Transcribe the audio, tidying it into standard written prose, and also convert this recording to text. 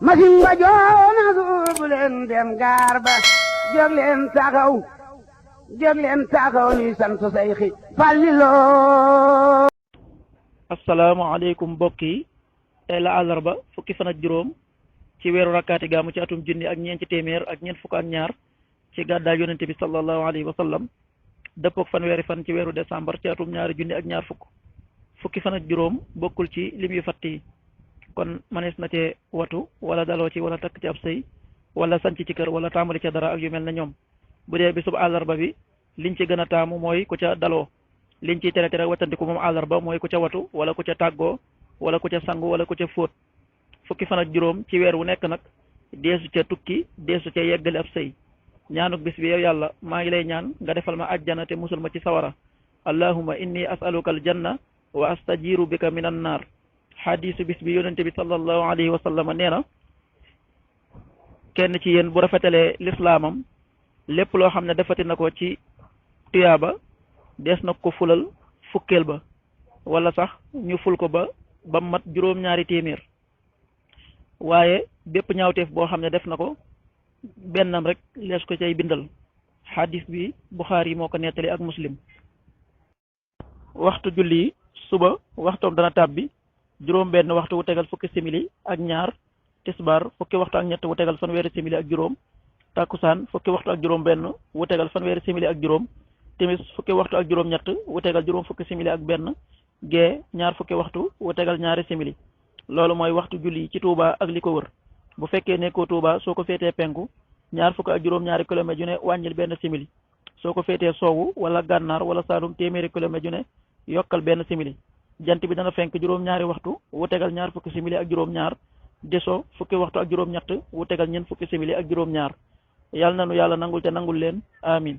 masin ba joona suubu leen dem gaar ba jóg leen taxaw nuy sant Seyxi Fàllilu. asalaamaaleykum mbokk yi tey la àllarba fukki fan ak juróom ci weeru rakkaati gaamu ci atum junni ak ñeenti téeméer ak ñeent fukk ak ñaar ci gàddaay yonente bi sallallahu alayhi wa sallam dëppook fanweeri fan ci weeru décembre ci atum ñaari junni ak ñaar fukki fan ak juróom bokkul ci lim yu fatt yi kon manees na cee watu wala daloo ci wala takk ci ab sëy wala sanc ci kër wala tàmbali ca dara ak yu mel na ñoom bu dee bisub àllarba bi liñ ci gën a taamu mooy ku ca daloo liñ ciy tere tere wattandiku moom àllarba mooy ku ca watu wala ku ca tàggoo wala ku ca sangu wala ku ca fóot fukki fan ak juróom ci weer wu nekk nag deesu ca tukki deesu ca yeggali ab sëy ñaanuk bis bi yow yàlla maa ngi lay ñaan nga defal ma ajjana te musul ma ci sawara allahumma inni as'aluka aljanna wa astajiru bika minan naar xadiisu bis bi yonente bi sallallahu alayhi wa sallam nee na kenn ci yéen bu rafetalee lislaamam lépp loo xam ne defati na ko ci tuyaaba dees na ko fulal fukkeel ba wala sax ñu ful ko ba mat juróom-ñaari téeméer waaye bépp ñaawteef boo xam ne def na ko bennam rek lees ko cay bindal xadis bi Buxaari yi moo ko nettali ak Muslim. waxtu julli suba waxtoom dana tàbbi juróom benn waxtu wu tegal fukki simili ak ñaar, tisbaar fukki waxtu ak ñett wu tegal fanweeri simili ak juróom, takkusaan fukki waxtu ak juróom benn wu tegal fanweeri simili ak juróom, timis fukki waxtu ak juróom ñett wu tegal juróom fukki simili ak benn, gee ñaar fukki waxtu wu tegal ñaari simili. loolu mooy waxtu julli ci Touba ak li ko wër. bu fekkee nekkoo Touba soo ko féetee penku ñaar fukk ak juróom-ñaari kilomètres yu ne wàññil benn simili, soo ko féetee soowu wala gànnaar wala saalum téeméeri kilomètres yu ne yokkal benn simili. jant bi dana fenk juróom-ñaari waxtu wu tegal ñaar fukki simili ak juróom-ñaar, di so fukki waxtu ak juróom-ñett wu tegal ñeent fukki simili ak juróom-ñaar. yàlla na nu yàlla nangul te nangul leen amin